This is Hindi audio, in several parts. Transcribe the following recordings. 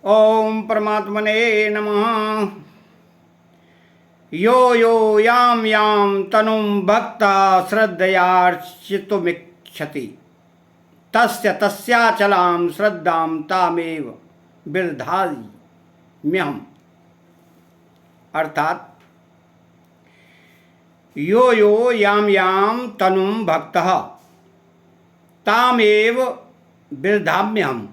ओम परमात्मने नमः। यो यो याम याम तनुम भक्ता श्रद्धयार्चितुमिच्छति तस्य तस्याचलां श्रद्धां तामेव विदधाम्यहम्। अर्थात यो यो याम याम तनुम भक्तः तामेव विदधाम्यहम्।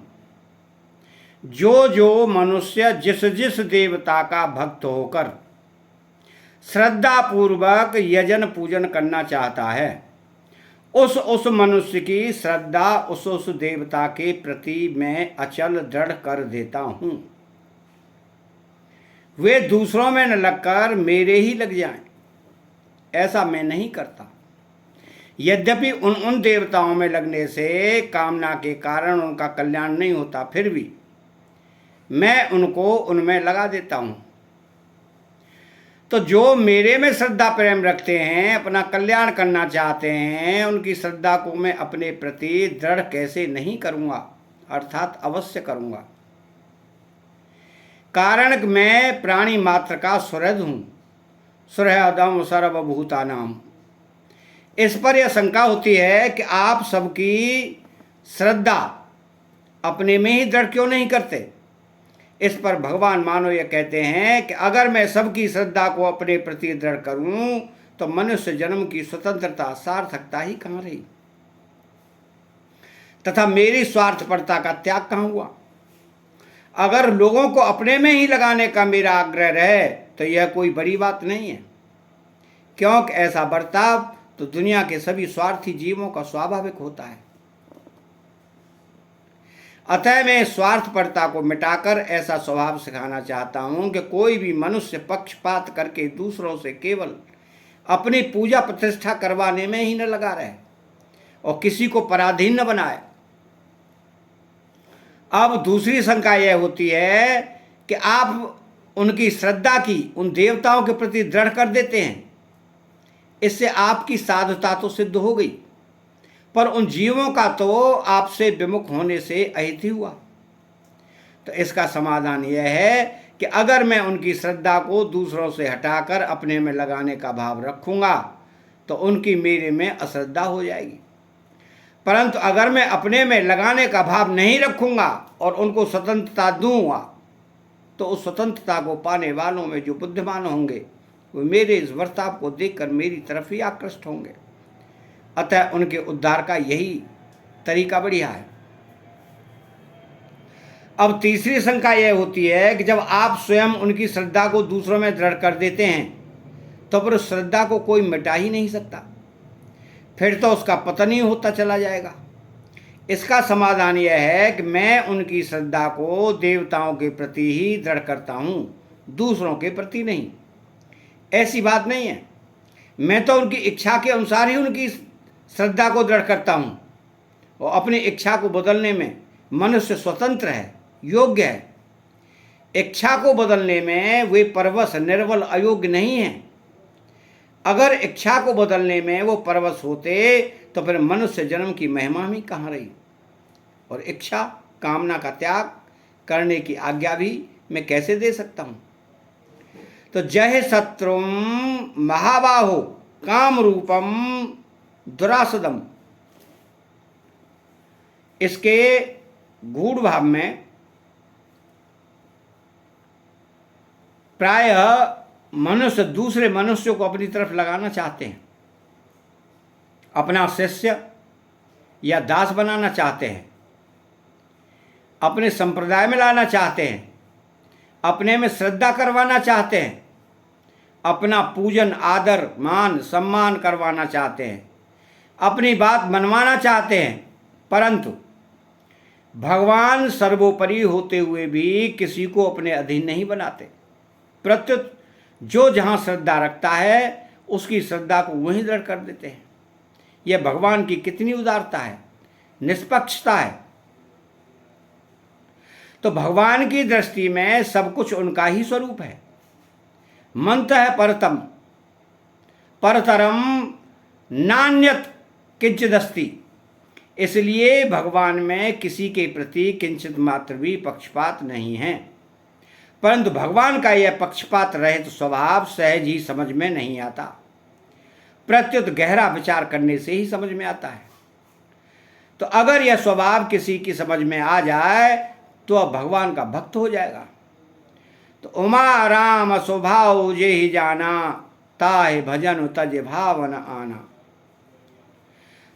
जो मनुष्य जिस जिस देवता का भक्त होकर श्रद्धा पूर्वक यजन पूजन करना चाहता है, उस मनुष्य की श्रद्धा उस देवता के प्रति मैं अचल दृढ़ कर देता हूँ। वे दूसरों में न लगकर मेरे ही लग जाएं, ऐसा मैं नहीं करता। यद्यपि उन देवताओं में लगने से कामना के कारण उनका कल्याण नहीं होता, फिर भी मैं उनको उनमें लगा देता हूँ। तो जो मेरे में श्रद्धा प्रेम रखते हैं, अपना कल्याण करना चाहते हैं, उनकी श्रद्धा को मैं अपने प्रति दृढ़ कैसे नहीं करूँगा, अर्थात अवश्य करूँगा। कारण मैं प्राणी मात्र का सुहृद हूँ, सुहृदम सर्वभूतानाम। इस पर यह शंका होती है कि आप सबकी श्रद्धा अपने में ही दृढ़ क्यों नहीं करते। इस पर भगवान मानो ये कहते हैं कि अगर मैं सबकी श्रद्धा को अपने प्रति दृढ़ करूं तो मनुष्य जन्म की स्वतंत्रता सार्थकता ही कहाँ रही, तथा मेरी स्वार्थपरता का त्याग कहाँ हुआ। अगर लोगों को अपने में ही लगाने का मेरा आग्रह रहे तो यह कोई बड़ी बात नहीं है, क्योंकि ऐसा बर्ताव तो दुनिया के सभी स्वार्थी जीवों का स्वाभाविक होता है। अतः मैं स्वार्थपरता को मिटाकर ऐसा स्वभाव सिखाना चाहता हूँ कि कोई भी मनुष्य पक्षपात करके दूसरों से केवल अपनी पूजा प्रतिष्ठा करवाने में ही न लगा रहे और किसी को पराधीन न बनाए। अब दूसरी शंका यह होती है कि आप उनकी श्रद्धा की उन देवताओं के प्रति दृढ़ कर देते हैं, इससे आपकी साधुता तो सिद्ध हो गई, पर उन जीवों का तो आपसे विमुख होने से अहित ही हुआ। तो इसका समाधान यह है कि अगर मैं उनकी श्रद्धा को दूसरों से हटाकर अपने में लगाने का भाव रखूंगा तो उनकी मेरे में अश्रद्धा हो जाएगी, परंतु अगर मैं अपने में लगाने का भाव नहीं रखूंगा और उनको स्वतंत्रता दूंगा तो उस स्वतंत्रता को पाने वालों में जो बुद्धिमान होंगे वे मेरे इस बर्ताव को देखकर मेरी तरफ ही आकृष्ट होंगे। अतः उनके उद्धार का यही तरीका बढ़िया है। अब तीसरी शंका यह होती है कि जब आप स्वयं उनकी श्रद्धा को दूसरों में दृढ़ कर देते हैं तो फिर उस श्रद्धा को कोई मिटा ही नहीं सकता, फिर तो उसका पतन ही होता चला जाएगा। इसका समाधान यह है कि मैं उनकी श्रद्धा को देवताओं के प्रति ही दृढ़ करता हूँ, दूसरों के प्रति नहीं। ऐसी बात नहीं है, मैं तो उनकी इच्छा के अनुसार ही उनकी श्रद्धा को दृढ़ करता हूँ और अपनी इच्छा को बदलने में मनुष्य स्वतंत्र है, योग्य है। इच्छा को बदलने में वे परवश निर्बल अयोग्य नहीं हैं। अगर इच्छा को बदलने में वो परवश होते तो फिर मनुष्य जन्म की महिमा ही कहाँ रही, और इच्छा कामना का त्याग करने की आज्ञा भी मैं कैसे दे सकता हूँ। तो जय शत्रुम महाबाहो काम रूपम दुरासदम, इसके गूढ़ भाव में प्रायः मनुष्य दूसरे मनुष्यों को अपनी तरफ लगाना चाहते हैं, अपना शिष्य या दास बनाना चाहते हैं, अपने संप्रदाय में लाना चाहते हैं, अपने में श्रद्धा करवाना चाहते हैं, अपना पूजन आदर मान सम्मान करवाना चाहते हैं, अपनी बात मनवाना चाहते हैं, परंतु भगवान सर्वोपरि होते हुए भी किसी को अपने अधीन नहीं बनाते। प्रत्युत जो जहाँ श्रद्धा रखता है उसकी श्रद्धा को वहीं दृढ़ कर देते हैं। यह भगवान की कितनी उदारता है, निष्पक्षता है। तो भगवान की दृष्टि में सब कुछ उनका ही स्वरूप है। मंतः परतम परतरम नान्यत किंचिदस्ति, इसलिए भगवान में किसी के प्रति किंचित मात्र भी पक्षपात नहीं है। परंतु भगवान का यह पक्षपात रहित स्वभाव सहज ही समझ में नहीं आता, प्रत्युत गहरा विचार करने से ही समझ में आता है। तो अगर यह स्वभाव किसी की समझ में आ जाए तो अब भगवान का भक्त हो जाएगा। तो उमा राम स्वभाव जे ही जाना, ताहि भजन तज भावन आना।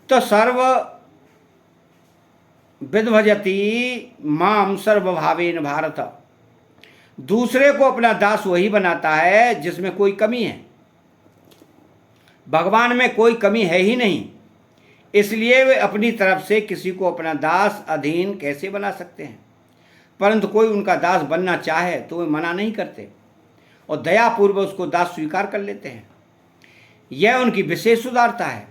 तो सर्व विद्भजति माम सर्वभावेन भारत। दूसरे को अपना दास वही बनाता है जिसमें कोई कमी है। भगवान में कोई कमी है ही नहीं, इसलिए वे अपनी तरफ से किसी को अपना दास अधीन कैसे बना सकते हैं। परंतु कोई उनका दास बनना चाहे तो वे मना नहीं करते और दयापूर्वक उसको दास स्वीकार कर लेते हैं। यह उनकी विशेष उदारता है।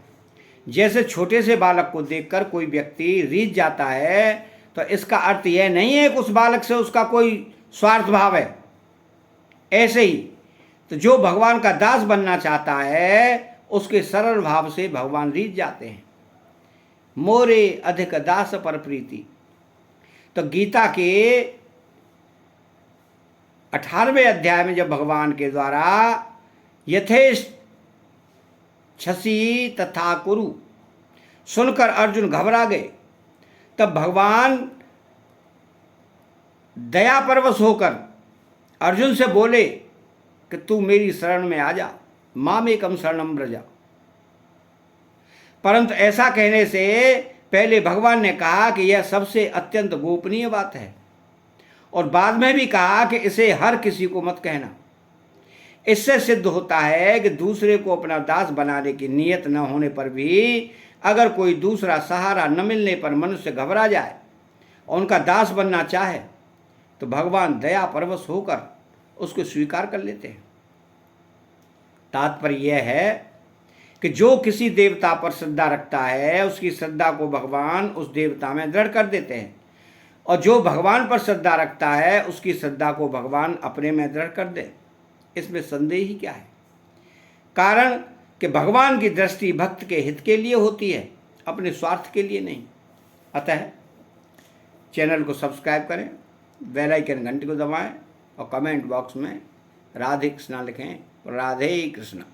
जैसे छोटे से बालक को देखकर कोई व्यक्ति रीझ जाता है, तो इसका अर्थ यह नहीं है कि उस बालक से उसका कोई स्वार्थ भाव है। ऐसे ही तो जो भगवान का दास बनना चाहता है उसके सरल भाव से भगवान रीझ जाते हैं। मोरे अधिक दास पर प्रीति। तो गीता के 18वें अध्याय में जब भगवान के द्वारा यथेष्ट छसी तथा कुरु सुनकर अर्जुन घबरा गए, तब भगवान दया परवश होकर अर्जुन से बोले कि तू मेरी शरण में आ जा, मामेकम शरणम व्रजा। परंतु ऐसा कहने से पहले भगवान ने कहा कि यह सबसे अत्यंत गोपनीय बात है, और बाद में भी कहा कि इसे हर किसी को मत कहना। इससे सिद्ध होता है कि दूसरे को अपना दास बनाने की नीयत न होने पर भी अगर कोई दूसरा सहारा न मिलने पर मनुष्य घबरा जाए और उनका दास बनना चाहे तो भगवान दया परवश होकर उसको स्वीकार कर लेते हैं। तात्पर्य यह है कि जो किसी देवता पर श्रद्धा रखता है उसकी श्रद्धा को भगवान उस देवता में दृढ़ कर देते हैं, और जो भगवान पर श्रद्धा रखता है उसकी श्रद्धा को भगवान अपने में दृढ़ कर दे। इसमें संदेह ही क्या है। कारण कि भगवान की दृष्टि भक्त के हित के लिए होती है, अपने स्वार्थ के लिए नहीं। अतः चैनल को सब्सक्राइब करें, बेल आइकन घंटी को दबाएं और कमेंट बॉक्स में राधे कृष्णा लिखें। राधे कृष्णा।